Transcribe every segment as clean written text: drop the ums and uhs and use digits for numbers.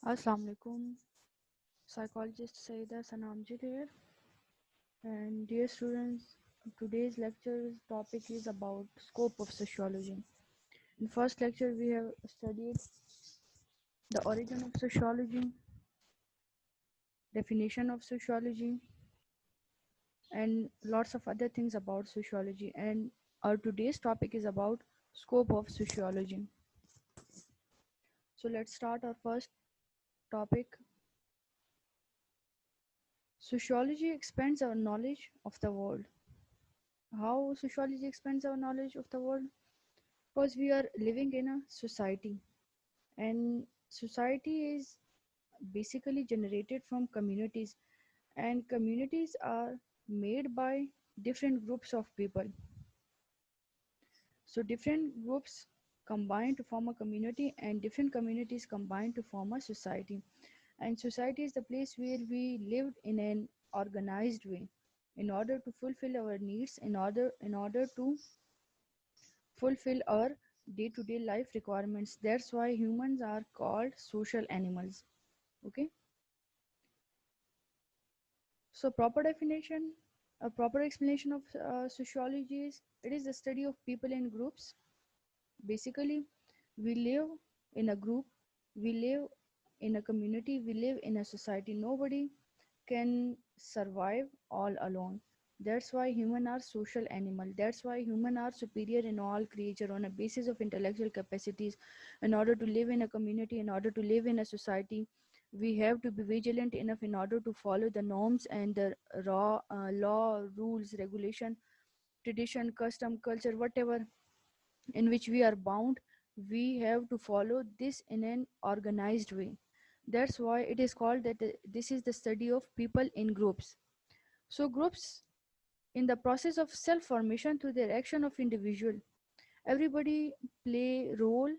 Assalamu alaikum. Psychologist Saida Sanamjit here. And dear students, today's lecture topic is about scope of sociology. In first lecture, we have studied the origin of sociology, definition of sociology, and lots of other things about sociology. And our today's topic is about scope of sociology. So let's start our first topic. Sociology expands our knowledge of the world. How sociology expands our knowledge of the world? Because we are living in a society, and society is basically generated from communities, and communities are made by different groups of people. So different groups combine to form a community, and different communities combine to form a society. And society is the place where we lived in an organized way in order to fulfill our needs, in order to fulfill our day-to-day life requirements. That's why humans are called social animals. Okay. So proper definition, a proper explanation of sociology is it is the study of people in groups. Basically, we live in a group, we live in a community, we live in a society. Nobody can survive all alone. That's why human are social animal. That's why human are superior in all creature on a basis of intellectual capacities. In order to live in a community, in order to live in a society, we have to be vigilant enough in order to follow the norms and the raw law, rules, regulation, tradition, custom, culture, whatever in which we are bound. We have to follow this in an organized way. That's why it is called that this is the study of people in groups. So groups in the process of self formation through their action of individual, everybody play role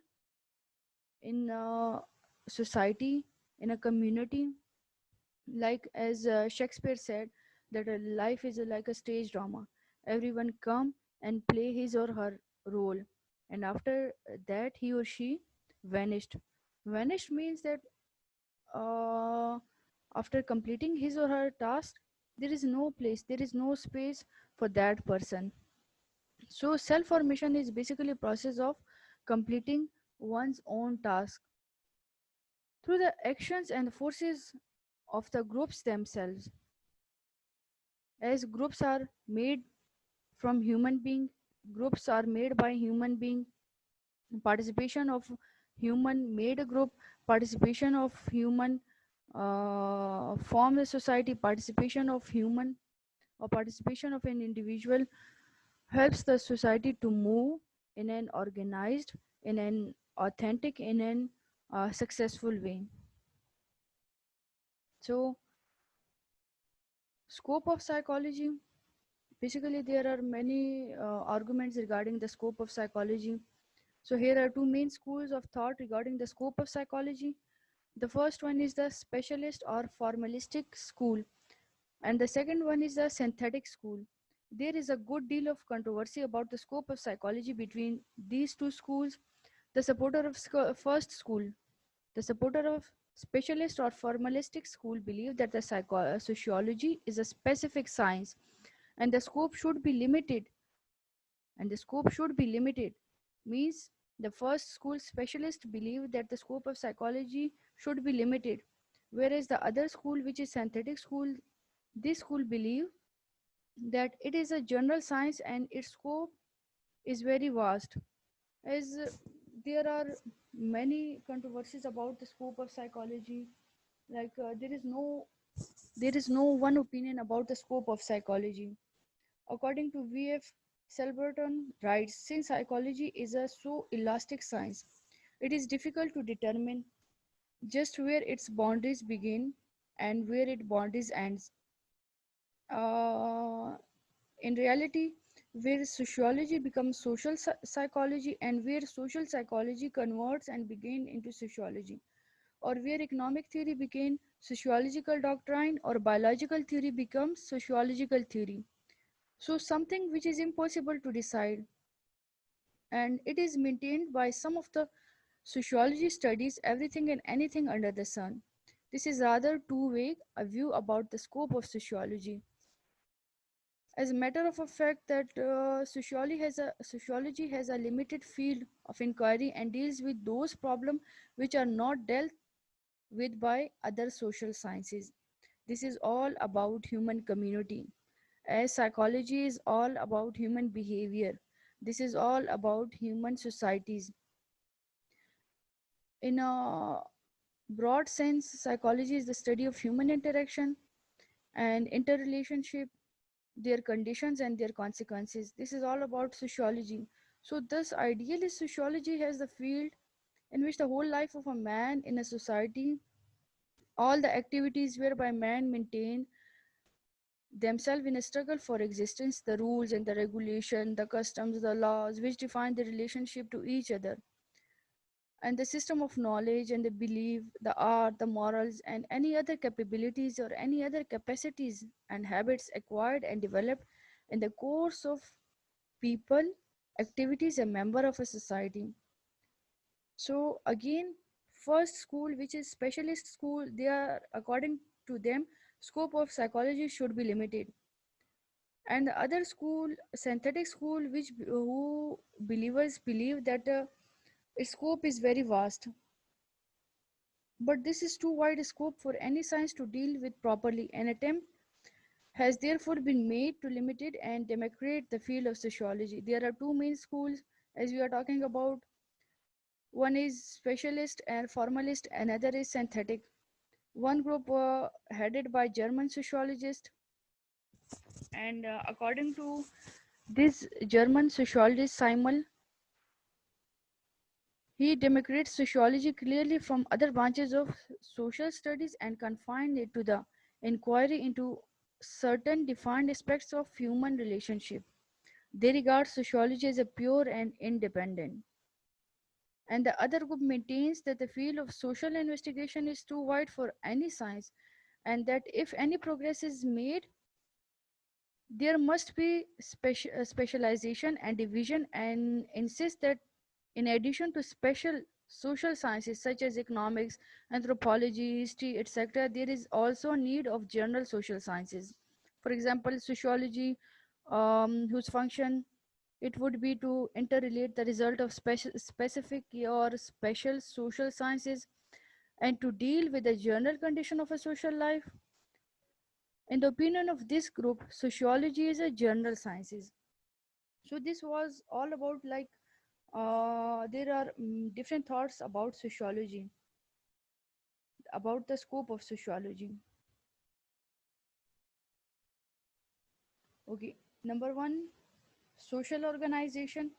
in a society, in a community. Like as Shakespeare said that a life is like a stage drama. Everyone come and play his or her role, and after that he or she vanished. Vanished means that uh, after completing his or her task, there is no place, there is no space for that person. So self formation is basically a process of completing one's own task through the actions and forces of the groups themselves. As groups are made from human being, groups are made by human being, participation of human made a group, participation of human form a society, participation of human or participation of an individual helps the society to move in an organized, in an authentic, in an successful way. So scope of psychology, basically there are many arguments regarding the scope of psychology. So here are two main schools of thought regarding the scope of psychology. The first one is the specialist or formalistic school, and the second one is the synthetic school. There is a good deal of controversy about the scope of psychology between these two schools. The supporter of first school, the supporter of specialist or formalistic school believe that the sociology is a specific science, and the scope should be limited, and the scope should be limited means the first school specialist believe that the scope of psychology should be limited, whereas the other school, which is synthetic school, this school believe that it is a general science and its scope is very vast. As there are many controversies about the scope of psychology, like there is no one opinion about the scope of psychology. According to V.F. Selberton writes, since psychology is a so elastic science, it is difficult to determine just where its boundaries begin and where its boundaries ends. Uh, in reality, where sociology becomes social psychology and where social psychology converts and begin into sociology, or where economic theory became sociological doctrine or biological theory becomes sociological theory. So something which is impossible to decide, and it is maintained by some of the Sociology studies everything and anything under the sun. This is rather too vague a view about the scope of sociology. As a matter of a fact, that sociology has a limited field of inquiry and deals with those problems which are not dealt with by other social sciences. This is all about human community, as psychology is all about human behavior. This is all about human societies. In a broad sense, psychology is the study of human interaction and interrelationship, their conditions and their consequences. This is all about sociology. So, thus, ideally, sociology has the field in which the whole life of a man in a society, all the activities whereby man maintain themselves in a struggle for existence, the rules and the regulation, the customs, the laws, which define the relationship to each other, and the system of knowledge and the belief, the art, the morals, and any other capabilities or any other capacities and habits acquired and developed in the course of people, activities, a member of a society. So again, first school, which is specialist school, they are according to them, scope of psychology should be limited. And the other school, synthetic school, which who believers believe that its scope is very vast, but this is too wide a scope for any science to deal with properly. An attempt has therefore been made to limit it and democrate the field of sociology. There are two main schools as we are talking about. One is specialist and formalist, another is synthetic. One group headed by German sociologist, and according to this German sociologist Simon, he demarcates sociology clearly from other branches of social studies and confined it to the inquiry into certain defined aspects of human relationship. They regard sociology as a pure and independent. And the other group maintains that the field of social investigation is too wide for any science, and that if any progress is made, there must be specialization and division, and insist that in addition to special social sciences such as economics, anthropology, history, etc., there is also a need of general social sciences. For example, sociology, whose function it would be to interrelate the result of specific or special social sciences and to deal with the general condition of a social life. In the opinion of this group, sociology is a general sciences. So this was all about like there are different thoughts about sociology, about the scope of sociology. Okay, number one, social organization.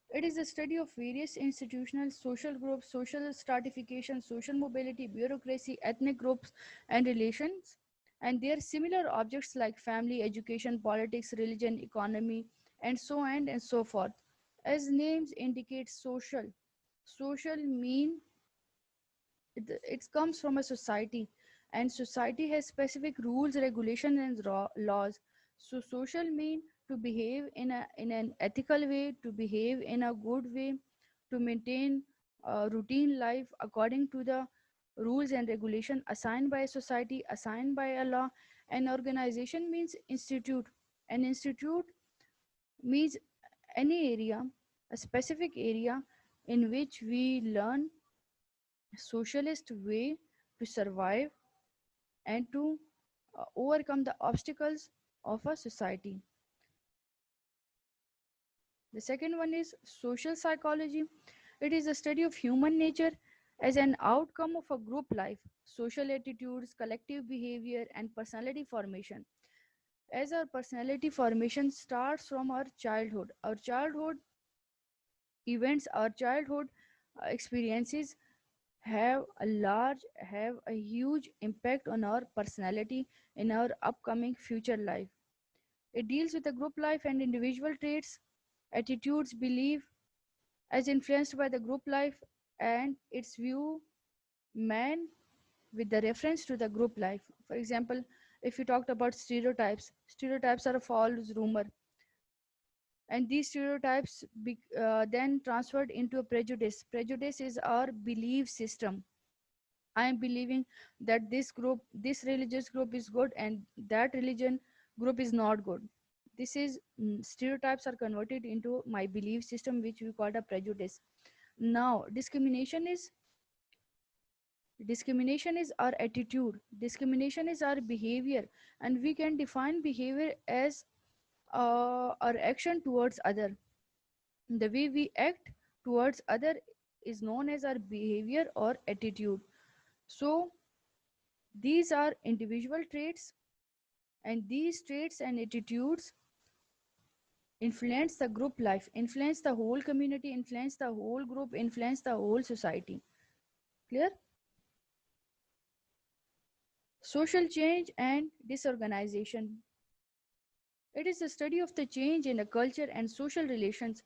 It is the study of various institutional social groups, social stratification, social mobility, bureaucracy, ethnic groups, and relations, and their similar objects like family, education, politics, religion, economy, and so on and so forth. As names indicate, social. Social mean it comes from a society, and society has specific rules, regulations, and laws. So social mean to behave in an ethical way, to behave in a good way, to maintain a routine life according to the rules and regulation assigned by a society, assigned by a law. An organization means institute. An institute means any area, a specific area in which we learn socialist way to survive and to overcome the obstacles of a society. The second one is social psychology. It is a study of human nature as an outcome of a group life, social attitudes, collective behavior, and personality formation. As our personality formation starts from our childhood events, our childhood experiences have a huge impact on our personality in our upcoming future life. It deals with the group life and individual traits, attitudes, belief as influenced by the group life, and its view man with the reference to the group life. For example, if you talked about stereotypes, stereotypes are a false rumor. and these stereotypes then transferred into a prejudice. Prejudice is our belief system. I am believing that this group, this religious group is good, and that religion group is not good. This is stereotypes are converted into my belief system, which we call a prejudice. Now, discrimination is our attitude. Discrimination is our behavior, and we can define behavior as our action towards other. The way we act towards other is known as our behavior or attitude. So these are individual traits, and these traits and attitudes influence the group life, influence the whole community, influence the whole group, influence the whole society. Clear? Social change and disorganization. It is the study of the change in a culture and social relations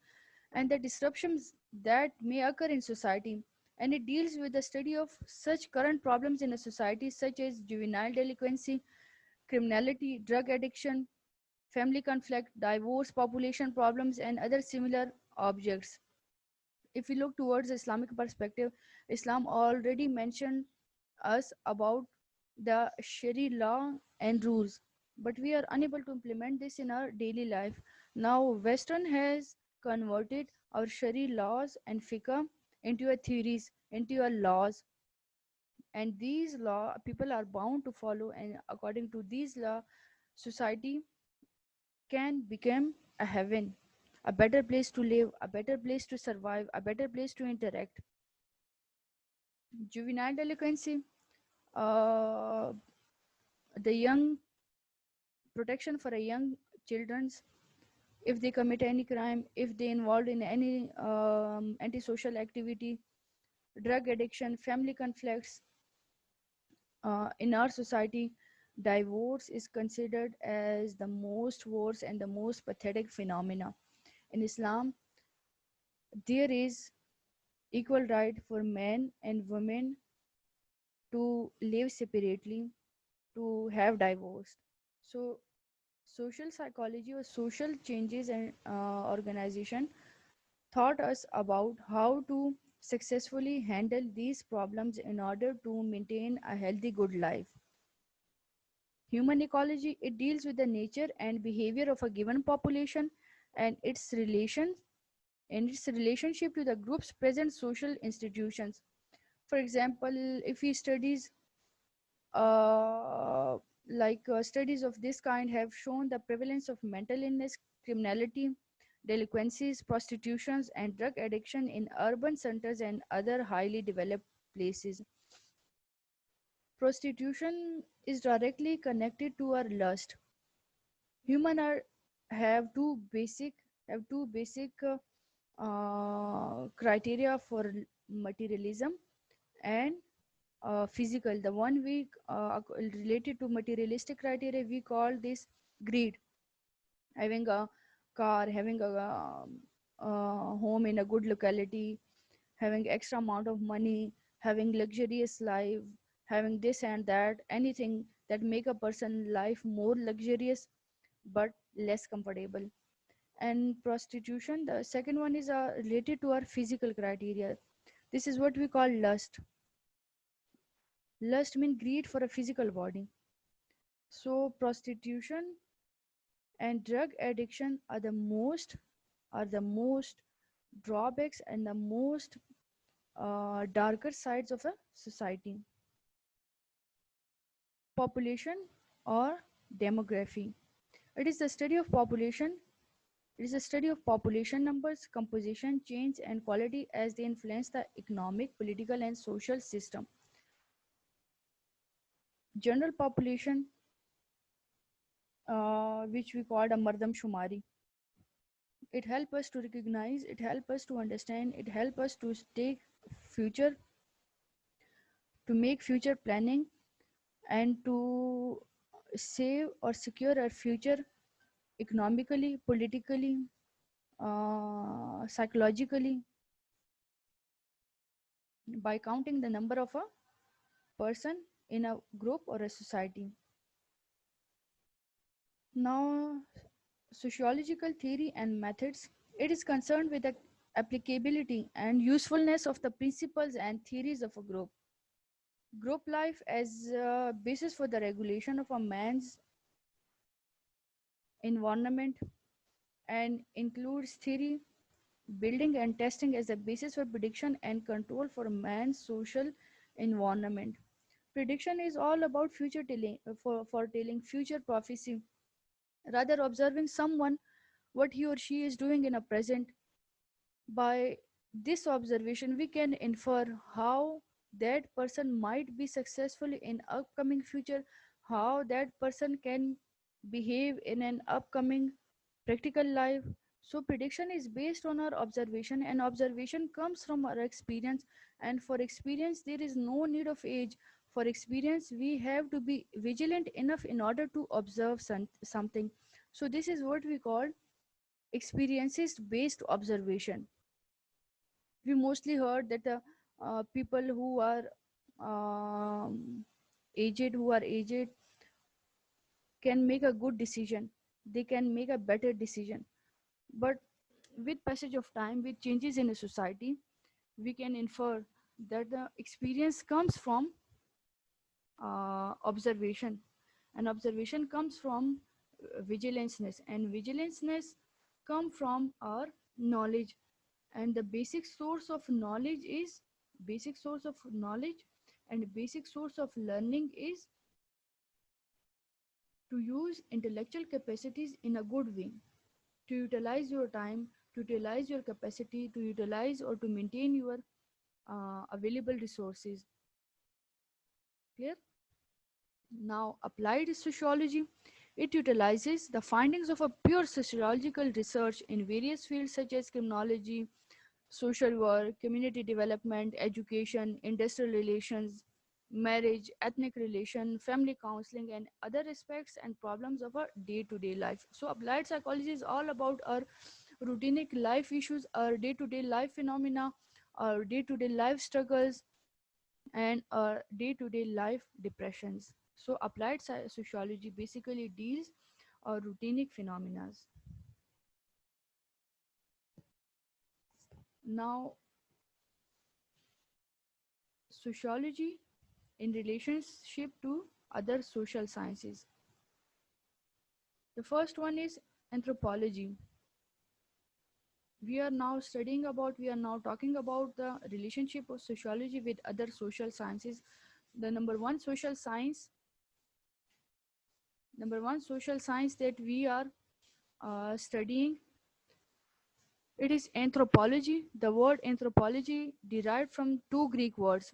and the disruptions that may occur in society. And it deals with the study of such current problems in a society such as juvenile delinquency, criminality, drug addiction, family conflict, divorce, population problems, and other similar objects. If we look towards the Islamic perspective, Islam already mentioned us about the Sharia law and rules, but we are unable to implement this in our daily life. Now, Western has converted our Sharia laws and fiqh into a theories, into a laws, and these law people are bound to follow. And according to these law, society can become a heaven, a better place to live, a better place to survive, a better place to interact. Juvenile delinquency, uh, the young protection for a young children's if they commit any crime, if they involved in any antisocial activity, drug addiction, family conflicts. In our society, divorce is considered as the most worst and the most pathetic phenomena. In Islam, there is equal right for men and women to live separately, to have divorce. So, social psychology or social changes and organization taught us about how to successfully handle these problems in order to maintain a healthy, good life. Human ecology, it deals with the nature and behavior of a given population and its relationship to the group's present social institutions. For example, if we studies uh, studies of this kind have shown the prevalence of mental illness, criminality, delinquencies, prostitutions, and drug addiction in urban centers and other highly developed places. Prostitution is directly connected to our lust. Human are have two basic criteria for materialism and physical. The one we related to materialistic criteria, we call this greed. Having a car, having a home in a good locality, having extra amount of money, having luxurious life, having this and that, anything that make a person life more luxurious but less comfortable. And prostitution, the second one is related to our physical criteria. This is what we call lust. Lust means greed for a physical body. So prostitution and drug addiction are the most drawbacks and the most darker sides of a society. Population or demography. It is the study of population. It is a study of population numbers, composition, change, and quality as they influence the economic, political, and social system. General population, which we called a Mardam Shumari, it helps us to recognize, it helps us to understand, it helps us to take future, to make future planning, and to save or secure our future economically, politically, psychologically, by counting the number of a person in a group or a society. Now, sociological theory and methods. It is concerned with the applicability and usefulness of the principles and theories of a group. Group life as a basis for the regulation of a man's environment and includes theory, building and testing as a basis for prediction and control for man's social environment. Prediction is all about future telling, foretelling future prophecy, rather observing someone what he or she is doing in a present. By this observation, we can infer how that person might be successful in upcoming future, how that person can behave in an upcoming practical life. So prediction is based on our observation, and observation comes from our experience. And for experience, there is no need of age. For experience, we have to be vigilant enough in order to observe something. So this is what we call experiences based observation. We mostly heard that people um, who are aged can make a good decision, they can make a better decision. But with passage of time, with changes in a society, we can infer that the experience comes from observation, and observation comes from vigilanceness, and vigilanceness come from our knowledge. And the basic source of knowledge and basic source of learning is to use intellectual capacities in a good way, to utilize your time, to utilize your capacity, to utilize or to maintain your available resources. Clear? Now, applied sociology, it utilizes the findings of a pure sociological research in various fields such as criminology, social work, community development, education, industrial relations, marriage, ethnic relation, family counseling, and other aspects and problems of our day-to-day life. So applied psychology is all about our routinic life issues, our day-to-day life phenomena, our day-to-day life struggles, and our day-to-day life depressions. So applied sociology basically deals our routinic phenomena. Now, sociology in relationship to other social sciences. The first one is anthropology. We are now talking about the relationship of sociology with other social sciences. The number one social science that we are studying, it is anthropology. The word anthropology derived from two Greek words,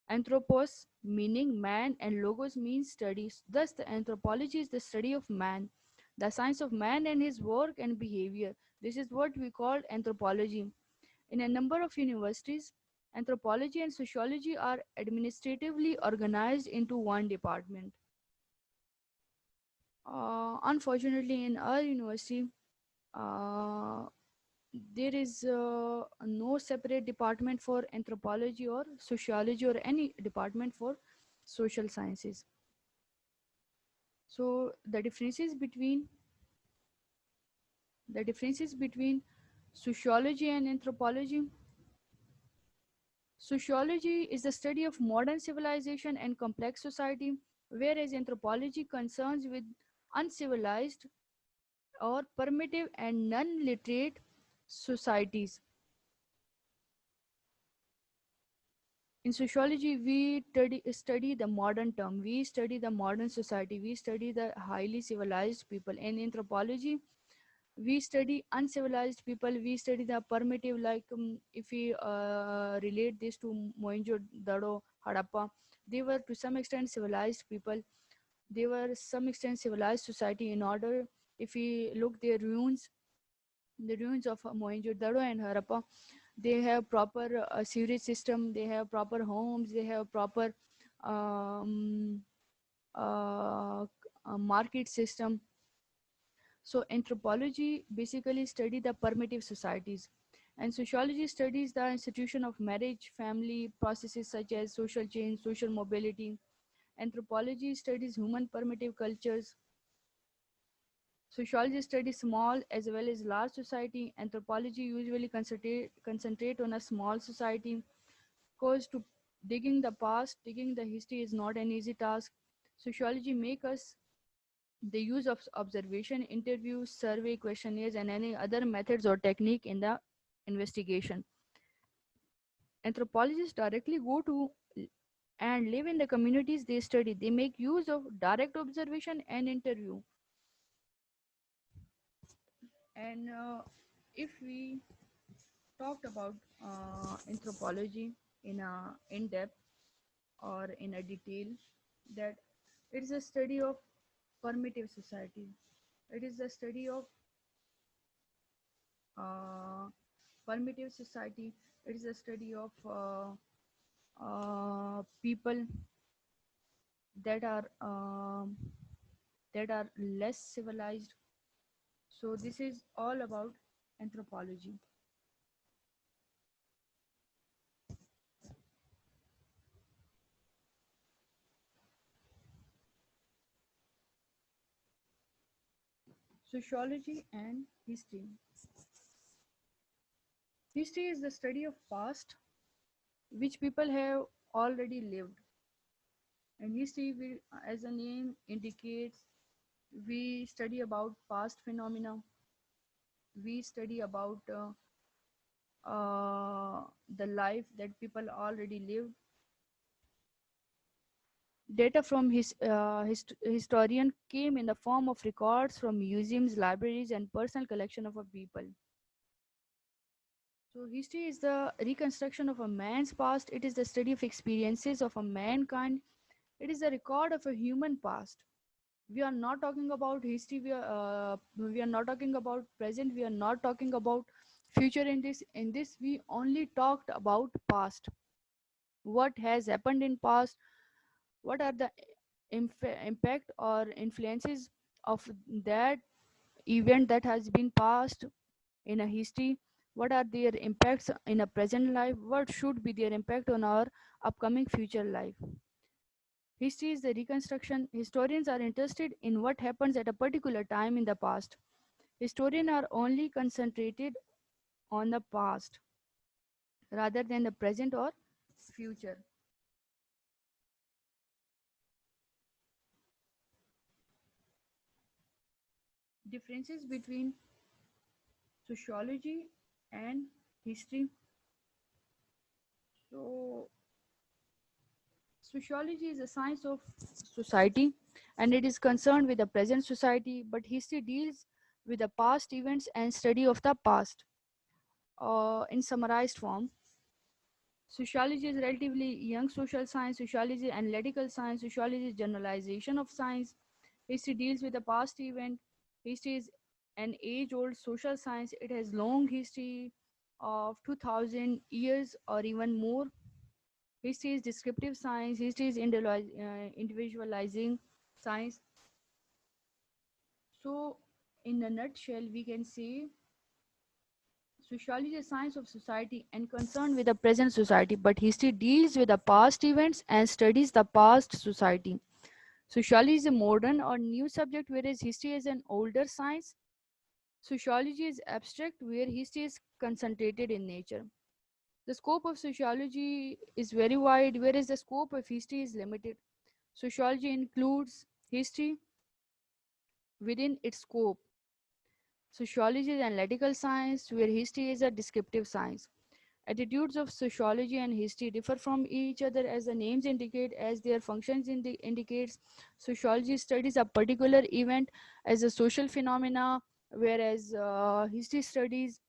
anthropos meaning man and logos means studies. Thus, the anthropology is the study of man, the science of man and his work and behavior. This is what we call anthropology. In a number of universities, anthropology and sociology are administratively organized into one department. Unfortunately, in our university, uh, there is no separate department for anthropology or sociology or any department for social sciences. So the differences between sociology and anthropology. Sociology is the study of modern civilization and complex society, whereas anthropology concerns with uncivilized or primitive and non-literate societies. In sociology, we study the modern term, we study the modern society, we study the highly civilized people. In anthropology, we study uncivilized people, we study the primitive, like if we relate this to Mohenjo-daro, Harappa, they were to some extent civilized people, they were some extent civilized society. In order, if we look their ruins, the ruins of Mohenjo-daro and Harappa, they have proper sewage system, they have proper homes, they have proper um, market system. So anthropology basically study the primitive societies, and sociology studies the institution of marriage, family, processes such as social change, social mobility. Anthropology studies human primitive cultures. Sociology studies small as well as large society. Anthropology usually concentrate on a small society. Because to digging the past, digging the history is not an easy task. Sociology make us the use of observation, interviews, survey, questionnaires, and any other methods or technique in the investigation. Anthropologists directly go to and live in the communities they study. They make use of direct observation and interview. And if we talked about anthropology in a in depth or in a detail, that it is a study of formative society. It is a study of uh, formative society. It is a study of people that are less civilized. So this is all about anthropology. Sociology and history. History is the study of past which people have already lived. And history, will, as the name indicates, we study about past phenomena. We study about the life that people already lived. Data from historian came in the form of records from museums, libraries, and personal collection of a people. So history is the reconstruction of a man's past. It is the study of experiences of a mankind. It is the record of a human past. We are not talking about history. We are not talking about present. We are not talking about future. In this, we only talked about past. What has happened in past? What are the impact or influences of that event that has been passed in a history? What are their impacts in a present life? What should be their impact on our upcoming future life? History is the reconstruction. Historians are interested in what happens at a particular time in the past. Historians are only concentrated on the past rather than the present or future. Differences between sociology and history. So, sociology is a science of society and it is concerned with the present society, but history deals with the past events and study of the past. In summarized form, sociology is relatively young social science, sociology is analytical science, sociology is generalization of science, history deals with the past event, history is an age-old social science, it has long history of 2000 years or even more. History is descriptive science, history is individualizing science. So, in a nutshell, we can say sociology is a science of society and concerned with the present society, but history deals with the past events and studies the past society. Sociology is a modern or new subject, whereas history is an older science. Sociology is abstract, where history is concentrated in nature. The scope of sociology is very wide, whereas the scope of history is limited. Sociology includes history within its scope. Sociology is analytical science, where history is a descriptive science. Attitudes of sociology and history differ from each other as the names indicate, as their functions indicates. Sociology studies a particular event as a social phenomena, whereas history studies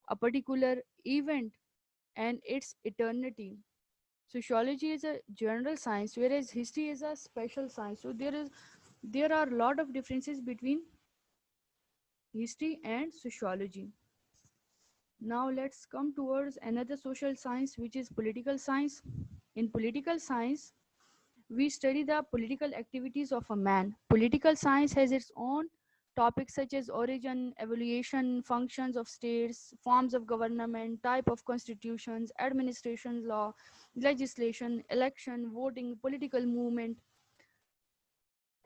a particular event and its eternity. Sociology is a general science, whereas history is a special science. So there are a lot of differences between history and sociology. Now let's come towards another social science, which is political science. In political science, we study the political activities of a man. Political science has its own topics such as origin, evaluation, functions of states, forms of government, type of constitutions, administration law, legislation, election, voting, political movement.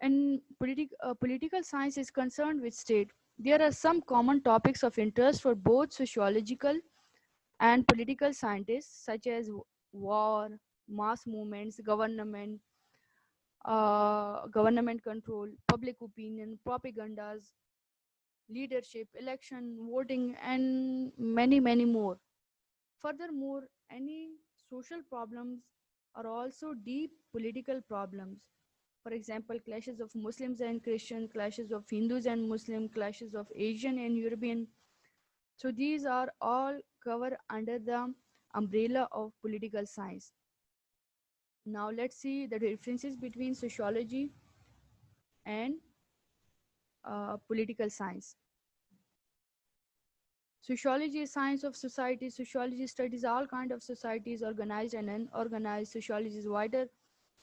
And political science is concerned with state. There are some common topics of interest for both sociological and political scientists, such as war, mass movements, government control, public opinion, propagandas, leadership, election, voting, and many, many more. Furthermore, any social problems are also deep political problems. For example, clashes of Muslims and Christians, clashes of Hindus and Muslims, clashes of Asian and European. So these are all covered under the umbrella of political science. Now let's see the differences between sociology and political science. Sociology is science of society. Sociology studies all kind of societies, organized and unorganized. Sociology is wider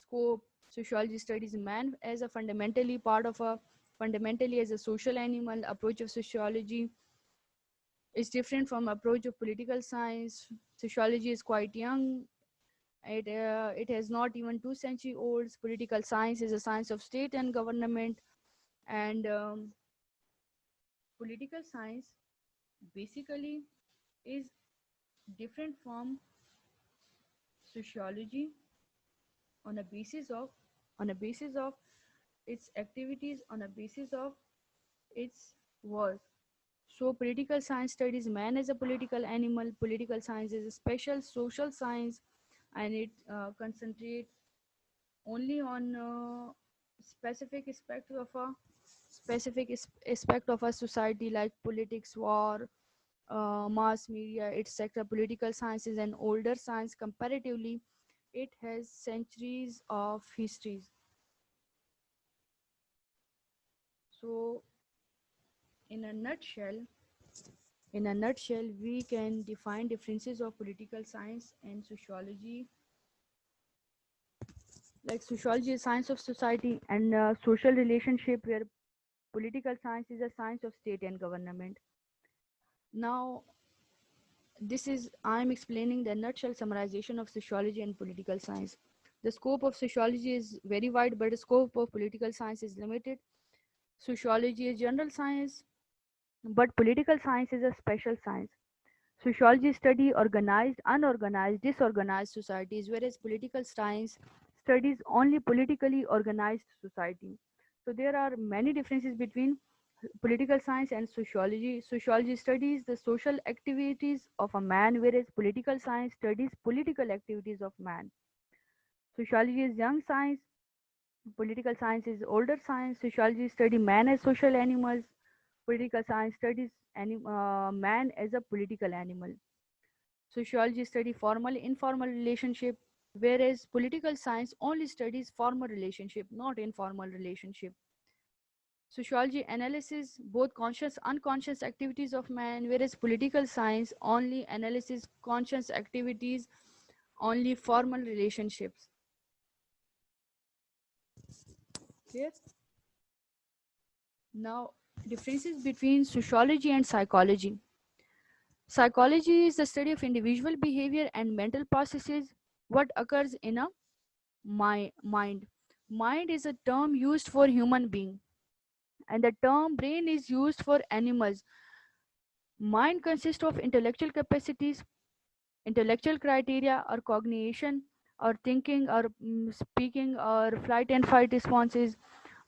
scope. Sociology studies man as a fundamentally as a social animal. Approach of sociology is different from approach of political science. Sociology is quite young. It has not even 2 century olds. Political science is a science of state and government, and political science basically is different from sociology on a basis of its activities, on a basis of its work. So political science studies man as a political animal. Political science is a special social science, and it concentrates only on specific aspect of a aspect of a society, like politics, war, mass media, etc. Political science is an older science comparatively. It has centuries of histories. So in a nutshell, we can define differences of political science and sociology. Like sociology is science of society and social relationship, where political science is a science of state and government. Now, this is I'm explaining the nutshell summarization of sociology and political science. The scope of sociology is very wide, but the scope of political science is limited. Sociology is general science, but political science is a special science. Sociology study organized, unorganized, disorganized societies, whereas political science studies only politically organized society. So there are many differences between political science and sociology. Sociology studies the social activities of a man, whereas political science studies political activities of man. Sociology is young science, political science is older science. Sociology study man as social animals, political science studies man as a political animal. Sociology study formal informal relationship, whereas political science only studies formal relationship, not informal relationship. Sociology analysis both conscious unconscious activities of man, whereas political science only analyzes conscious activities, only formal relationships. Clear? Now, differences between sociology and psychology. Psychology is the study of individual behavior and mental processes, what occurs in a mind. Mind is a term used for human being, and the term brain is used for animals. Mind consists of intellectual capacities, intellectual criteria, or cognition, or thinking, or speaking, or flight and fight responses,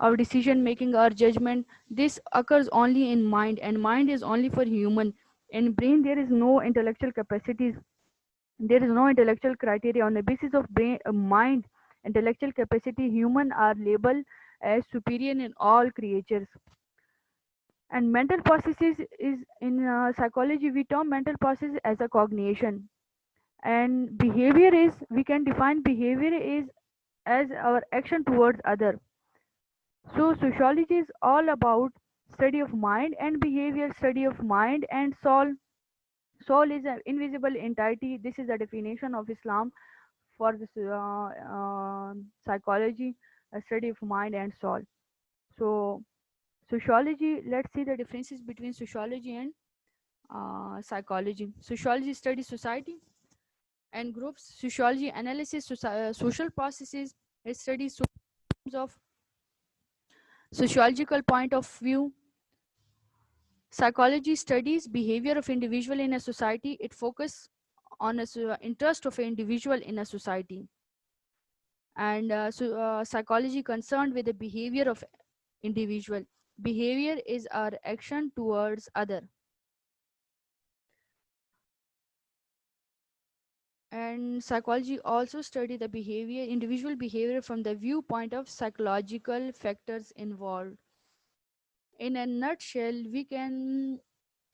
or decision making, or judgment. This occurs only in mind, and mind is only for human. In brain, there is no intellectual capacities, there is no intellectual criteria. On the basis of brain, mind, intellectual capacity, human are labeled as superior in all creatures. And mental processes is in psychology, we term mental process as a cognition. And behavior is, we can define behavior is as our action towards other. So sociology is all about study of mind and behavior, study of mind and soul. Soul is an invisible entity. This is the definition of Islam for this psychology, a study of mind and soul. So sociology, let's see the differences between sociology and psychology. Sociology studies society and groups. Sociology analysis social processes. It studies systems of Sociological point of view. Psychology studies behavior of individual in a society. It focuses on a interest of an individual in a society. And psychology concerned with the behavior of individual. Behavior is our action towards other. And psychology also study the behavior, individual behavior from the viewpoint of psychological factors involved. In a nutshell, we can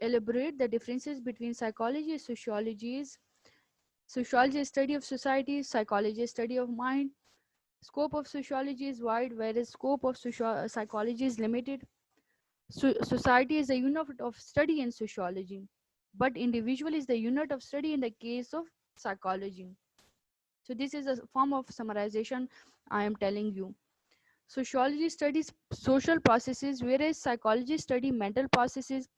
elaborate the differences between psychology and sociology. Sociology is study of society, psychology is study of mind. Scope of sociology is wide, whereas scope of psychology is limited. Society is a unit of study in sociology, but individual is the unit of study in the case of psychology. So this is a form of summarization I am telling you. Sociology studies social processes, whereas psychology study mental processes.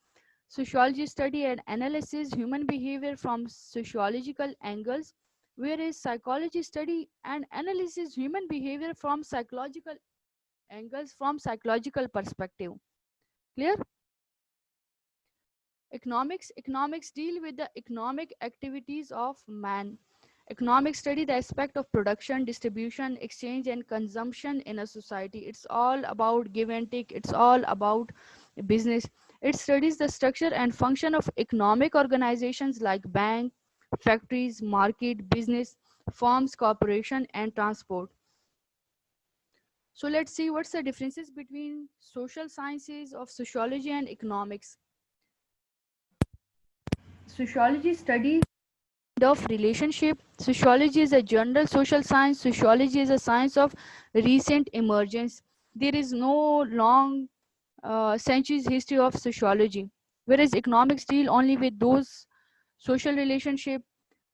Sociology study and analysis human behavior from sociological angles, whereas psychology study and analysis human behavior from psychological angles from psychological perspective. Clear? Economics deal with the economic activities of man. Economics study the aspect of production, distribution, exchange, and consumption in a society. It's all about give and take. It's all about business. It studies the structure and function of economic organizations like bank, factories, market, business, firms, corporation, and transport. So let's see what's the differences between social sciences of sociology and economics. Sociology studies of relationship. Sociology is a general social science. Sociology is a science of recent emergence. There is no long centuries history of sociology, whereas economics deal only with those social relationship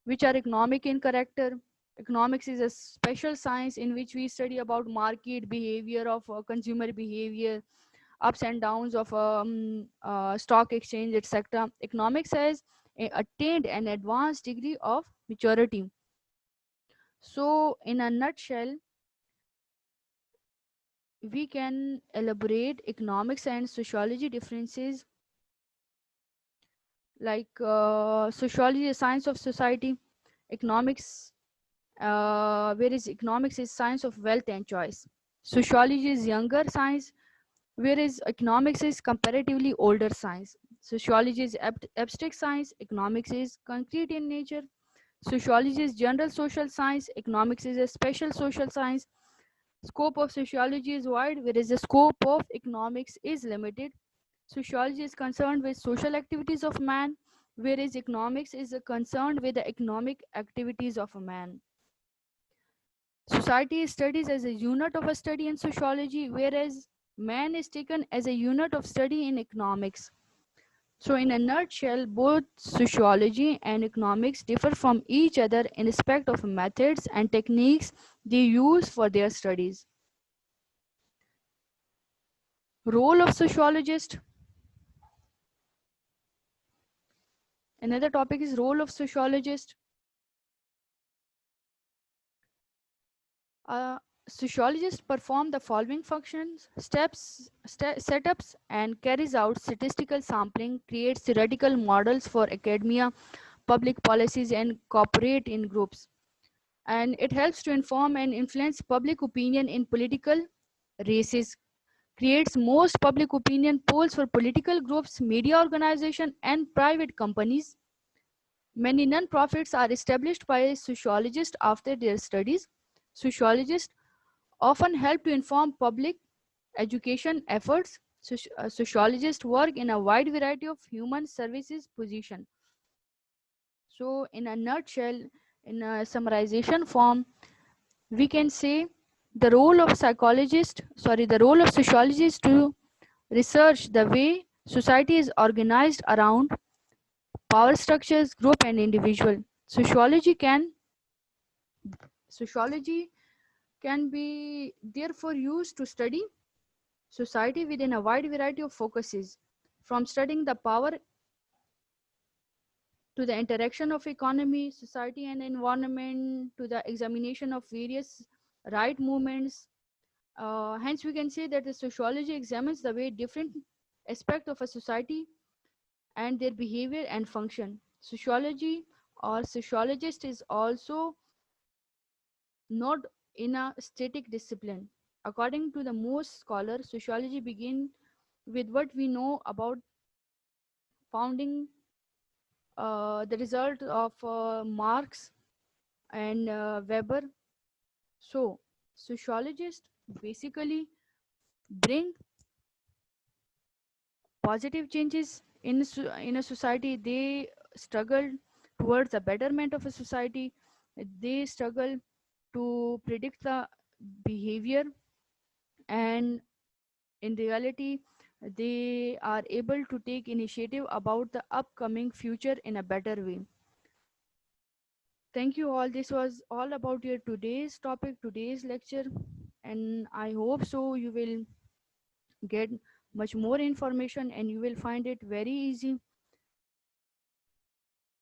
which are economic in character. Economics is a special science in which we study about market behavior of consumer behavior, ups and downs of stock exchange, etc. Economics has attained an advanced degree of maturity. So, in a nutshell, we can elaborate economics and sociology differences like sociology is science of society, economics, whereas economics is science of wealth and choice. Sociology is younger science, whereas economics is comparatively older science. Sociology is abstract science, economics is concrete in nature. Sociology is general social science, economics is a special social science. Scope of sociology is wide, whereas the scope of economics is limited. Sociology is concerned with social activities of man, whereas economics is concerned with the economic activities of a man. Society is studies as a unit of a study in sociology, whereas man is taken as a unit of study in economics. So, in a nutshell, both sociology and economics differ from each other in respect of methods and techniques they use for their studies. Role of sociologist. Another topic is role of sociologist. Uh, Sociologists perform the following functions: setups and carries out statistical sampling, creates theoretical models for academia, public policies, and cooperate in groups. And it helps to inform and influence public opinion in political races, creates most public opinion polls for political groups, media organization, and private companies. Many non-profits are established by sociologists after their studies. Sociologists often help to inform public education efforts. Sociologists work in a wide variety of human services positions. So, in a nutshell, in a summarization form, we can say the role of sociologists to research the way society is organized around power structures, group, and individual. Sociology can be therefore used to study society within a wide variety of focuses, from studying the power to the interaction of economy, society, and environment, to the examination of various right movements, Hence, we can say that the sociology examines the way different aspects of a society and their behavior and function. Sociology or sociologist is also not in a static discipline. According to the most scholars, sociology begins with what we know about founding, the result of Marx and Weber. So, sociologists basically bring positive changes in a society. They struggle towards the betterment of a society. They struggle to predict the behavior, and in reality they are able to take initiative about the upcoming future in a better way. Thank you all. This was all about your today's topic, today's lecture, and I hope so you will get much more information and you will find it very easy.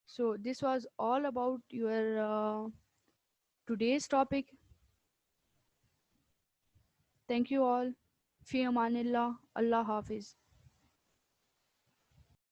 So this was all about your today's topic. Thank you all. Fi amanillah. Allah Hafiz.